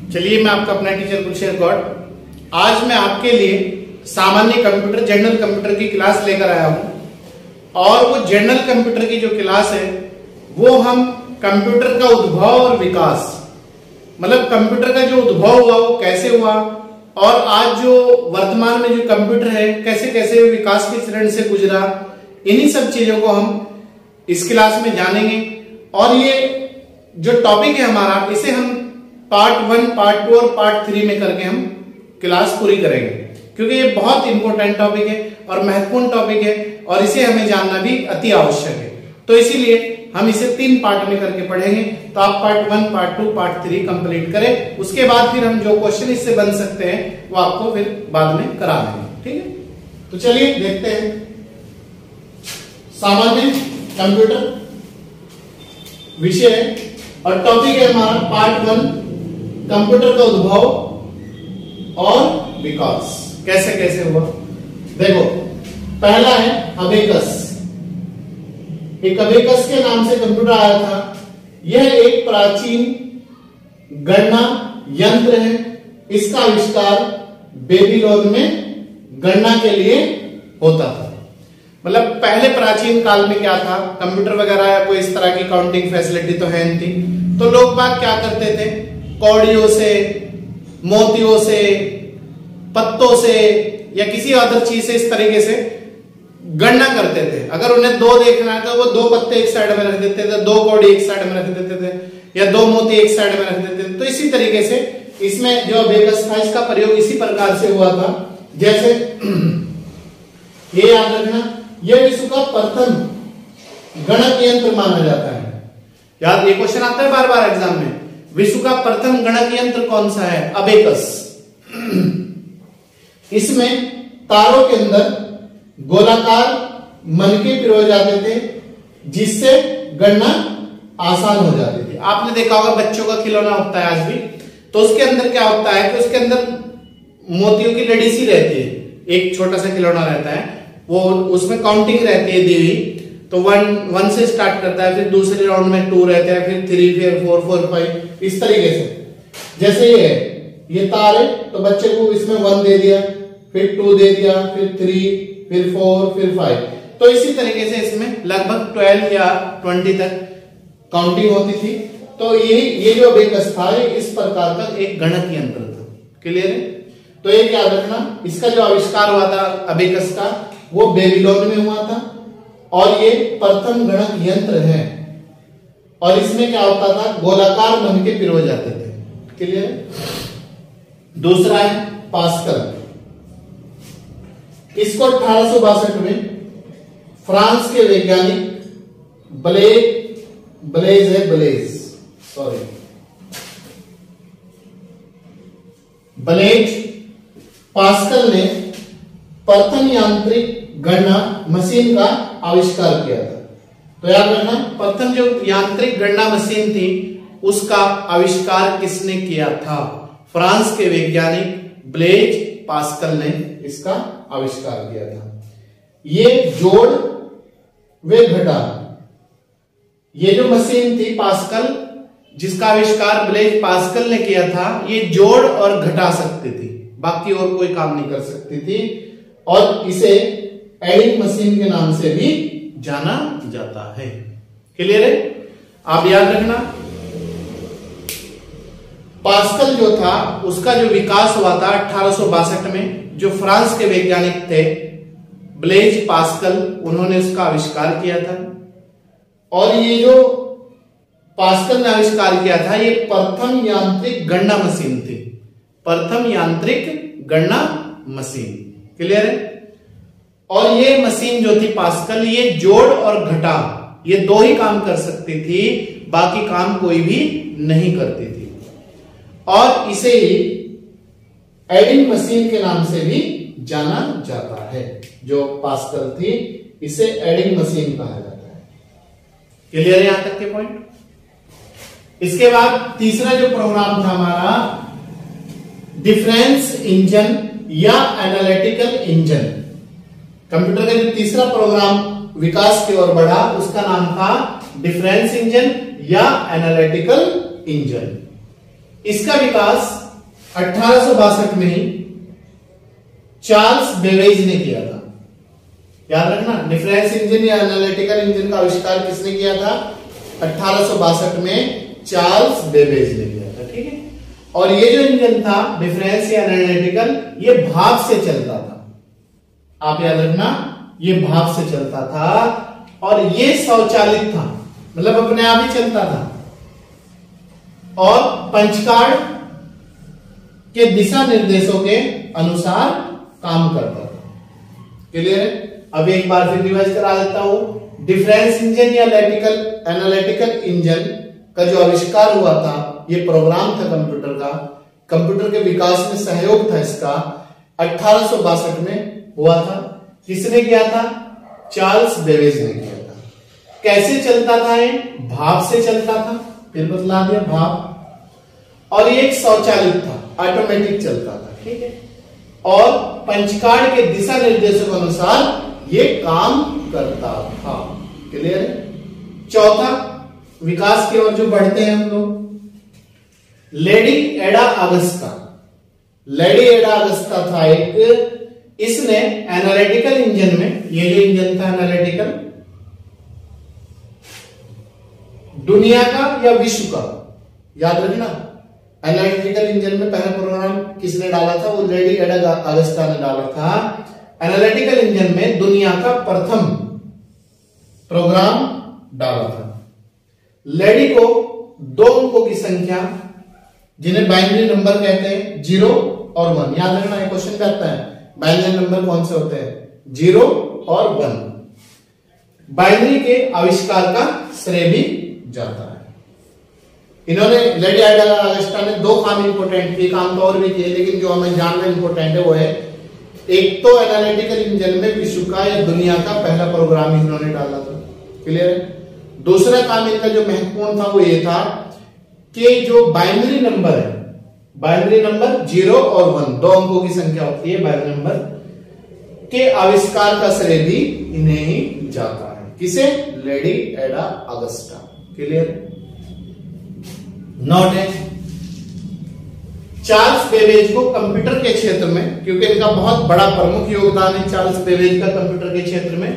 चलिए, मैं आपका अपना टीचर गुलशेर गौड। आज मैं आपके लिए सामान्य कंप्यूटर, जनरल कंप्यूटर की क्लास लेकर आया हूं। और वो जनरल कंप्यूटर की जो क्लास है वो हम कंप्यूटर का उद्भव और विकास, मतलब कंप्यूटर का जो उद्भव हुआ वो कैसे हुआ और आज जो वर्तमान में जो कंप्यूटर है कैसे कैसे विकास के चरण से गुजरा, इन्हीं सब चीजों को हम इस क्लास में जानेंगे। और ये जो टॉपिक है हमारा, इसे हम पार्ट 1, पार्ट 2 और पार्ट 3 में करके हम क्लास पूरी करेंगे, क्योंकि ये बहुत इंपॉर्टेंट टॉपिक है और महत्वपूर्ण टॉपिक है और इसे हमें जानना भी अति आवश्यक है। तो इसीलिए हम इसे 3 पार्ट में करके पढ़ेंगे। तो आप पार्ट 1, पार्ट 2, पार्ट 3 कंप्लीट करें, उसके बाद फिर हम जो क्वेश्चन इससे बन सकते हैं वो आपको फिर बाद में करा देंगे। ठीक है, तो चलिए देखते हैं। सामान्य कंप्यूटर विषय है और टॉपिक है हमारा पार्ट 1, कंप्यूटर का उद्भव और विकास कैसे कैसे हुआ। देखो, पहला है अबेकस। एक अबेकस के नाम से कंप्यूटर आया था। यह एक प्राचीन गणना यंत्र है। इसका आविष्कार बेबीलोन में गणना के लिए होता था। मतलब पहले प्राचीन काल में क्या था, कंप्यूटर वगैरह या कोई इस तरह की काउंटिंग फैसिलिटी तो है नहीं थी। तो लोग बाग क्या करते थे, कौड़ियों से, मोतियों से, पत्तों से या किसी अदर चीज से इस तरीके से गणना करते थे। अगर उन्हें 2 देखना है तो वो 2 पत्ते एक साइड में रख देते थे, 2 कौड़ी एक साइड में रख देते थे या 2 मोती एक साइड में रख देते थे। तो इसी तरीके से इसमें जो अबेकस था, इसका प्रयोग इसी प्रकार से हुआ था। जैसे ये याद रखना, यह विश्व का प्रथम गणक यंत्र माना जाता है। याद, ये क्वेश्चन आता है बार बार एग्जाम में, विश्व का प्रथम गणक यंत्र कौन सा है? अबेकस। इसमें तारों के अंदर गोलाकार मनके पिरोए जाते थे, जिससे गणना आसान हो जाती थी। आपने देखा होगा बच्चों का खिलौना होता है आज भी, तो उसके अंदर क्या होता है कि उसके अंदर मोतियों की लड़ी सी रहती है। एक छोटा सा खिलौना रहता है, वो उसमें काउंटिंग रहती है दी हुई। तो 1 से स्टार्ट करता है, फिर दूसरे राउंड में 2 रहते हैं, फिर 3, फिर 4, 4, 5 इस तरीके से। जैसे ये है, ये तार है, तो बच्चे को इसमें 1 दे दिया, फिर 2 दे दिया, फिर 3, फिर 4, फिर 5। तो इसी तरीके से इसमें लगभग 12 या 20 तक काउंटिंग होती थी। तो ये जो अबेकस था, ये इस प्रकार का एक गणक यंत्र था। क्लियर है? तो ये याद रखना, इसका जो आविष्कार हुआ था अबेकस का, वो बेबीलोन में हुआ था और ये प्रथम गणक यंत्र है। और इसमें क्या होता था, गोलाकार मनके पिरोए जाते थे। क्लियर है? दूसरा है पास्कल। इसको 1862 में फ्रांस के वैज्ञानिक ब्लेज पास्कल ने प्रथम यांत्रिक गणना मशीन का आविष्कार किया था। तो याद रखना, प्रथम जो यांत्रिक गणना मशीन थी उसका आविष्कार किसने किया था? फ्रांस के वैज्ञानिक ब्लेज पास्कल ने इसका आविष्कार किया था। ये जोड़ व घटा, ये जो मशीन थी पास्कल, जिसका आविष्कार ब्लेज पास्कल ने किया था, ये जोड़ और घटा सकती थी, बाकी और कोई काम नहीं कर सकती थी। और इसे एडिंग मशीन के नाम से भी जाना जाता है। क्लियर है? आप याद रखना, पास्कल जो था उसका जो विकास हुआ था 1862 में, जो फ्रांस के वैज्ञानिक थे ब्लेज पास्कल, उन्होंने उसका आविष्कार किया था। और ये जो पास्कल ने आविष्कार किया था, ये प्रथम यांत्रिक गणना मशीन थी। प्रथम यांत्रिक गणना मशीन। क्लियर है? और ये मशीन जो थी पास्कल, ये जोड़ और घटा, ये 2 ही काम कर सकती थी, बाकी काम कोई भी नहीं करती थी। और इसे ही एडिंग मशीन के नाम से भी जाना जाता है। जो पास्कल थी, इसे एडिंग मशीन कहा जाता है। क्लियर है यहां तक के पॉइंट? इसके बाद तीसरा जो प्रोग्राम था हमारा, डिफरेंस इंजन या एनालिटिकल इंजन। कंप्यूटर का जो तीसरा प्रोग्राम विकास की ओर बढ़ा, उसका नाम था डिफरेंस इंजन या एनालिटिकल इंजन। इसका विकास 1862 में ही चार्ल्स बेबेज ने किया था। याद रखना, डिफरेंस इंजन या एनालिटिकल इंजन का आविष्कार किसने किया था? 1862 में चार्ल्स बेबेज ने किया था। ठीक है, और ये जो इंजन था डिफरेंस या एनालिटिकल, ये भाप से चलता था। आप याद रखना, ये भाप से चलता था और ये स्वचालित था, मतलब अपने आप ही चलता था, और पंचकार्ड के दिशा निर्देशों के अनुसार काम करता था। क्लियर है? अब एक बार फिर रिवाइज करा देता हूं। डिफरेंस इंजन या एनालिटिकल इंजन का जो आविष्कार हुआ था, ये प्रोग्राम था कंप्यूटर का, कंप्यूटर के विकास में सहयोग था इसका, 1862 में हुआ था। किसने किया था? चार्ल्स बेबेज ने किया था। कैसे चलता था? ये भाप से चलता था, फिर बतला दिया भाप, और ये एक स्वचालित था, ऑटोमेटिक चलता था। ठीक है, और पंचकार्ड के दिशा निर्देशों के अनुसार ये काम करता था। क्लियर है? चौथा, विकास की ओर जो बढ़ते हैं हम लोग, लेडी एडा अगस्ता। लेडी एडा अगस्ता था एक, इसने एनालिटिकल इंजन में, ये जो इंजन था एनालिटिकल, दुनिया का या विश्व का, याद रखना, एनालिटिकल इंजन में पहला प्रोग्राम किसने डाला था? वो लेडी एडा अगस्ता ने डाला था। एनालिटिकल इंजन में दुनिया का प्रथम प्रोग्राम डाला था। लेडी को दो अंकों की संख्या, जिन्हें बाइनरी नंबर कहते हैं, 0 और 1, याद रखना, ये क्वेश्चन पे आता है, बाइनरी नंबर कौन से होते हैं? 0 और 1। बाइनरी के आविष्कार का श्रेय भी जाता है। इन्होंने, लेडी एडा अगस्ता ने, दो काम इंपोर्टेंट किए, काम तो और भी किए, लेकिन जो हमें जानना इंपोर्टेंट है वो है, एक तो एनालिटिकल इंजन में विश्व का या दुनिया का पहला प्रोग्राम इन्होंने डाला था। क्लियर है? दूसरा काम इनका जो महत्वपूर्ण था वो ये था कि जो बाइनरी नंबर है, बाइनरी नंबर 0 और 1, दो अंकों की संख्या होती है बाइनरी नंबर, के आविष्कार का श्रेय भी इन्हें ही जाता है। किसे? लेडी एडा अगस्ता। क्लियर? नोट है, चार्ल्स बेबेज को कंप्यूटर के क्षेत्र में, क्योंकि इनका बहुत बड़ा प्रमुख योगदान है चार्ल्स बेबेज का कंप्यूटर के क्षेत्र में,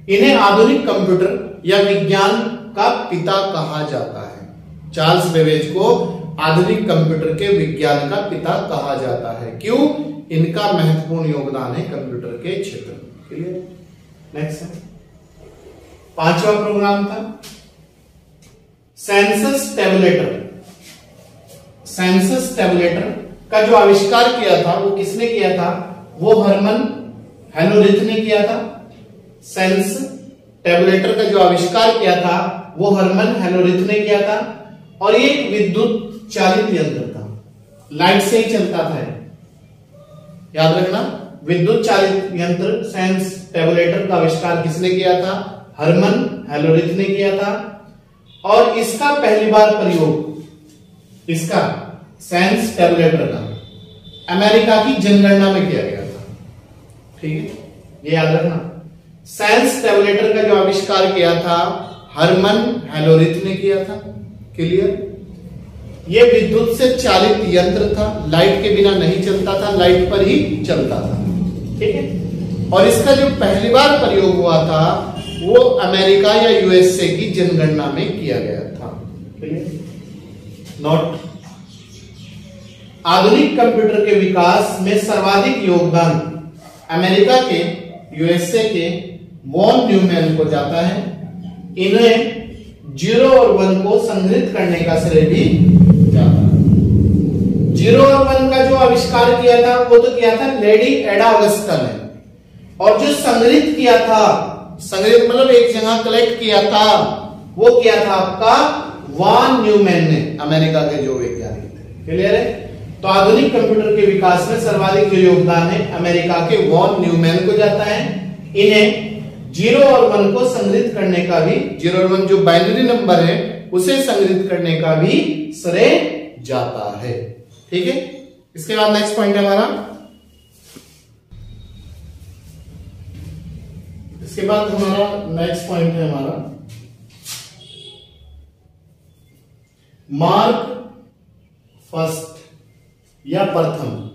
इन्हें आधुनिक कंप्यूटर या विज्ञान का पिता कहा जाता है। चार्ल्स बेबेज को आधुनिक कंप्यूटर के विज्ञान का पिता कहा जाता है। क्यों? इनका महत्वपूर्ण योगदान है कंप्यूटर के क्षेत्र में। क्लियर? नेक्स्ट है, पांचवा प्रोग्राम था सेंसस टेबुलेटर। सेंसस टेबुलेटर का जो आविष्कार किया था वो किसने किया था? वो हरमन हेलोरिथ ने किया था। सेंस टेबुलेटर का जो आविष्कार किया था वो हरमन हेलोरिथ ने किया था, और ये एक विद्युत चालित यंत्र था, लाइट से ही चलता था। याद रखना, विद्युत चालित यंत्र सेंस टेबुलेटर का आविष्कार किसने किया था? हरमन हेलोरिथ ने किया था, और इसका पहली बार प्रयोग, इसका सेंस टेबुलेटर का अमेरिका की जनगणना में किया गया था। ठीक है, ये याद रखना, सेंस टेबुलेटर का जो आविष्कार किया था हरमन हेलोरिथ ने किया था। क्लियर? ये विद्युत से चालित यंत्र था, लाइट के बिना नहीं चलता था, लाइट पर ही चलता था। ठीक है, और इसका जो पहली बार प्रयोग हुआ था वो अमेरिका या यूएसए की जनगणना में किया गया था। नोट, आधुनिक कंप्यूटर के विकास में सर्वाधिक योगदान अमेरिका के, यूएसए के वॉन न्यूमैन को जाता है। इन्हें 0 और 1 को संग्रहित करने का श्रेय भी जाता है। 0 और 1 का जो आविष्कार किया था वो तो किया था लेडी एडा अगस्ता ने, और जो संग्रहित किया था, संग्रहित मतलब एक जगह कलेक्ट किया था, वो किया था आपका वॉन न्यूमैन ने, अमेरिका के जो वैज्ञानिक थे। क्लियर है? तो आधुनिक कंप्यूटर के विकास में सर्वाधिक जो योगदान है अमेरिका के वॉन न्यूमैन को जाता है। इन्हें 0 और 1 को संग्रहित करने का भी, 0 और 1 जो बाइनरी नंबर है उसे संग्रहित करने का भी श्रेय जाता है। ठीक है, इसके बाद नेक्स्ट पॉइंट है हमारा, इसके बाद हमारा नेक्स्ट पॉइंट है हमारा मार्क फर्स्ट या प्रथम,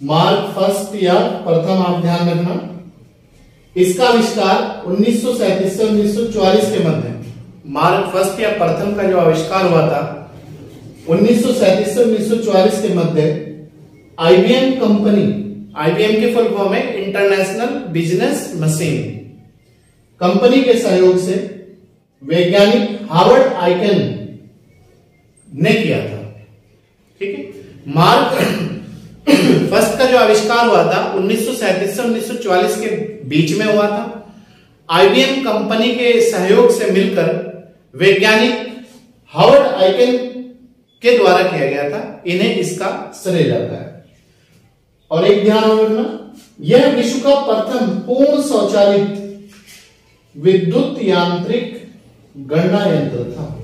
मार्क फर्स्ट या प्रथम, आप ध्यान रखना। इसका आविष्कार 1937 से 1944 के मध्य, मार्क फर्स्ट या प्रथम का जो आविष्कार हुआ था 1937 से 1944 के मध्य आईबीएम कंपनी, आईबीएम की फुल फॉर्म है इंटरनेशनल बिजनेस मशीन कंपनी के सहयोग से वैज्ञानिक हार्वर्ड आइकन ने किया था। ठीक है, मार्क फर्स्ट का जो आविष्कार हुआ था 1937 से 1944 के बीच में हुआ था। आईबीएम कंपनी के सहयोग से मिलकर वैज्ञानिक हार्वर्ड आइकन के द्वारा किया गया था। इन्हें इसका श्रेय जाता है। और एक ध्यान रखना, यह विश्व का प्रथम पूर्ण स्वचालित विद्युत यांत्रिक गणना यंत्र था।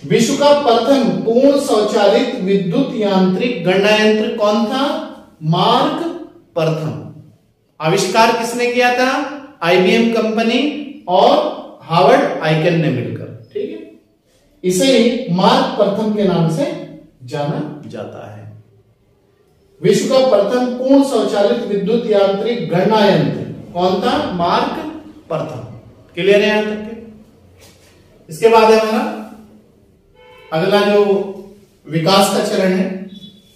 विश्व का प्रथम पूर्ण स्वचालित विद्युत यांत्रिक गणना यंत्र कौन था? मार्क प्रथम। आविष्कार किसने किया था? आईबीएम कंपनी और हार्वर्ड आइकन ने मिलकर। ठीक है, इसे ही मार्क प्रथम के नाम से जाना जाता है। विश्व का प्रथम पूर्ण स्वचालित विद्युत यांत्रिक गणना यंत्र कौन था? मार्क प्रथम। क्लियर है यहां तक के? इसके बाद है हमारा अगला जो विकास का चरण है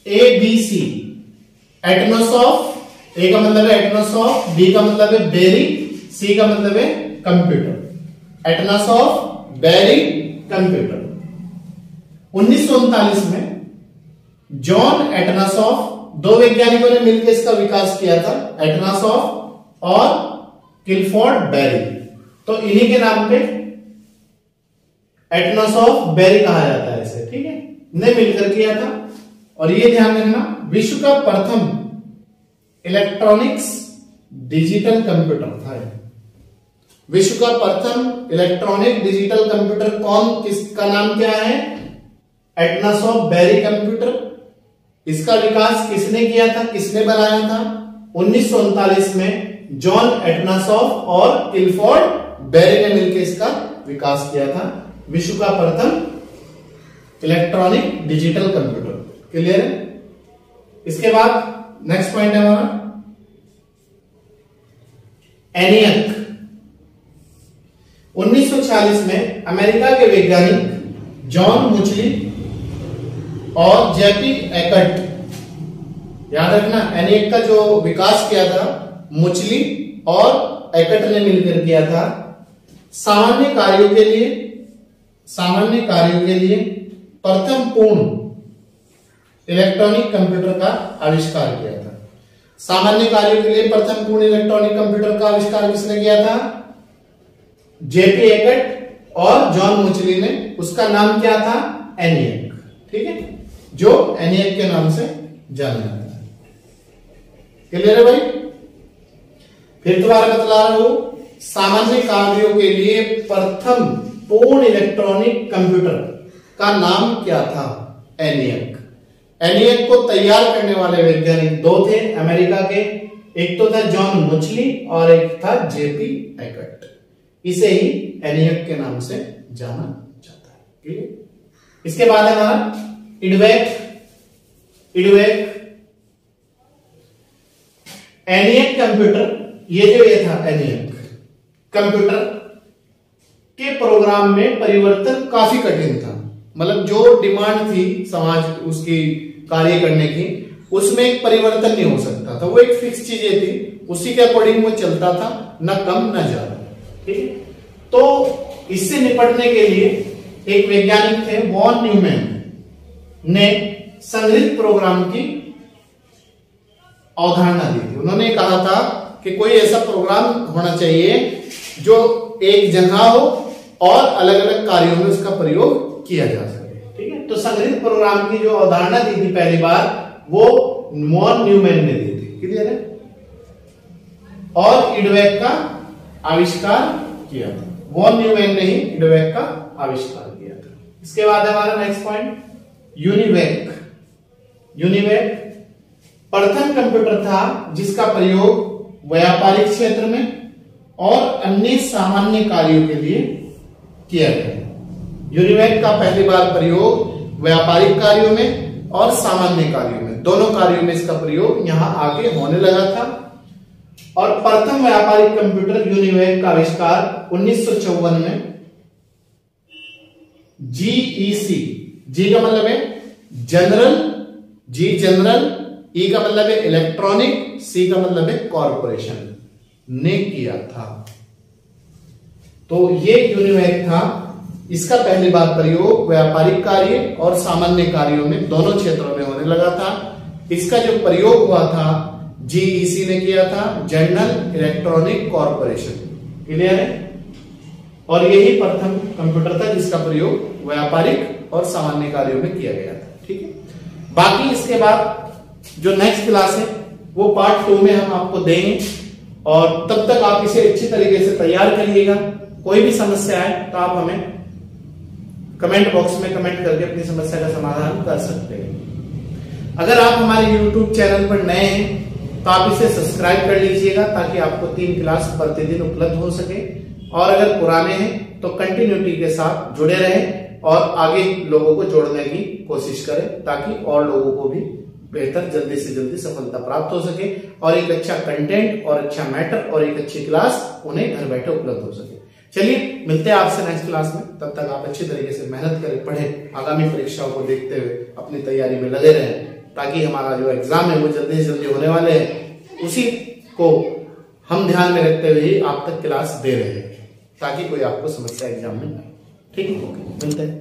ABC, एटनोसॉफ्ट। ए का मतलब है एटनोसॉफ्ट, बी का मतलब है बेरी, सी का मतलब है कंप्यूटर। एटनोसॉफ्ट, berry, computer. 1939 में जॉन एटनोसॉफ्ट, दो वैज्ञानिकों ने मिलकर इसका विकास किया था, एटनोसॉफ्ट और किलफोर्ड बेरी। तो इन्हीं के नाम पे एटनोसॉफ्ट बेरी कहा जाता है इसे। ठीक है, ने मिलकर किया था। और ये ध्यान रखना, विश्व का प्रथम इलेक्ट्रॉनिक्स डिजिटल कंप्यूटर था। विश्व का प्रथम इलेक्ट्रॉनिक डिजिटल कंप्यूटर कौन, किसका नाम क्या है? एटनोसॉफ्ट बेरी कंप्यूटर। इसका विकास किसने किया था, किसने बनाया था? 1939 में जॉन एटनोसॉफ्ट और किलफोर्ड बेरी ने मिलकर इसका विकास किया था। विश्व का प्रथम इलेक्ट्रॉनिक डिजिटल कंप्यूटर। क्लियर है? इसके बाद नेक्स्ट पॉइंट है हमारा एनियक। 1946 में अमेरिका के वैज्ञानिक जॉन मुचली और जेपी एकट, याद रखना एनियक का जो विकास किया था मुचली और एकट ने मिलकर किया था। सामान्य कार्यों के लिए प्रथम पूर्ण इलेक्ट्रॉनिक कंप्यूटर का आविष्कार किया था। सामान्य कार्यों के लिए प्रथम पूर्ण इलेक्ट्रॉनिक कंप्यूटर का आविष्कार किसने किया था? जेपी एकट और जॉन मुचली ने। उसका नाम क्या था? एनियक। ठीक है, जो एनियक के नाम से जाना जाता है। क्लियर है भाई? फिर दोबारा बतला रहा हूं, सामान्य कार्यों के लिए प्रथम पूर्ण इलेक्ट्रॉनिक कंप्यूटर का नाम क्या था? एनियक। एनियक को तैयार करने वाले वैज्ञानिक दो थे अमेरिका के, एक तो था जॉन मुचली और एक था जेपी एकट। इसे ही एनियक के नाम से जाना जाता है। इसके बाद है हमारा इडवेक। एनियक कंप्यूटर, ये था एनियक कंप्यूटर के प्रोग्राम में परिवर्तन काफी कठिन था। मतलब जो डिमांड थी समाज उसकी कार्य करने की, उसमें एक परिवर्तन नहीं हो सकता था। वो एक फिक्स चीजें थी, उसी के अकॉर्डिंग वो चलता था, न कम न ज्यादा। ठीक है, तो इससे निपटने के लिए एक वैज्ञानिक थे वॉन न्यूमैन ने संग्रहित प्रोग्राम की अवधारणा दी थी। उन्होंने कहा था कि कोई ऐसा प्रोग्राम होना चाहिए जो एक जगह हो और अलग अलग कार्यों में उसका प्रयोग किया जा सके। ठीक है, तो संग्रहित प्रोग्राम की जो अवधारणा दी थी पहली बार, वो वॉन न्यूमैन ने दी थी। क्लियर है? और इडवेक का आविष्कार किया था। वॉन न्यूमैन ने ही इडवेक का आविष्कार किया था। इसके बाद हमारा नेक्स्ट पॉइंट यूनिवेक। प्रथम कंप्यूटर था जिसका प्रयोग व्यापारिक क्षेत्र में और अन्य सामान्य कार्यों के लिए किया गया। यूनिवेक का पहली बार प्रयोग व्यापारिक कार्यों में और सामान्य कार्यों में, दोनों कार्यों में इसका प्रयोग यहां आके होने लगा था। और प्रथम व्यापारिक कंप्यूटर यूनिवेक का आविष्कार 1954 में जीईसी, जी का मतलब है जनरल, जी जनरल, ई का मतलब है इलेक्ट्रॉनिक, सी का मतलब है कॉरपोरेशन ने किया था। तो ये यूनिवेक था, इसका पहली बार प्रयोग व्यापारिक कार्य और सामान्य कार्यों में दोनों क्षेत्रों में होने लगा था। इसका जो प्रयोग हुआ था जीईसी ने किया था, जनरल इलेक्ट्रॉनिक कॉरपोरेशन। क्लियर है? और यही प्रथम कंप्यूटर था जिसका प्रयोग व्यापारिक और सामान्य कार्यों में किया गया था। ठीक है, बाकी इसके बाद जो नेक्स्ट क्लास है वो पार्ट 2 में हम आपको देंगे, और तब तक आप इसे अच्छी तरीके से तैयार करिएगा। कोई भी समस्या है तो आप हमें कमेंट बॉक्स में कमेंट करके अपनी समस्या का समाधान कर सकते हैं। अगर आप हमारे YouTube चैनल पर नए हैं तो आप इसे सब्सक्राइब कर लीजिएगा ताकि आपको 3 क्लास प्रतिदिन उपलब्ध हो सके, और अगर पुराने हैं तो कंटिन्यूटी के साथ जुड़े रहें और आगे लोगों को जोड़ने की कोशिश करें ताकि और लोगों को भी बेहतर जल्दी से जल्दी सफलता प्राप्त हो सके, और एक अच्छा कंटेंट और अच्छा मैटर और एक अच्छी क्लास उन्हें घर बैठे उपलब्ध हो सके। चलिए मिलते हैं आपसे नेक्स्ट क्लास में, तब तक आप अच्छी तरीके से मेहनत करें, पढ़ें, आगामी परीक्षाओं को देखते हुए अपनी तैयारी में लगे रहें, ताकि हमारा जो एग्जाम है वो जल्दी से जल्दी होने वाले हैं, उसी को हम ध्यान में रखते हुए आप तक क्लास दे रहे हैं ताकि कोई आपको समस्या एग्जाम में ना आए। ठीक है, ओके, मिलते हैं।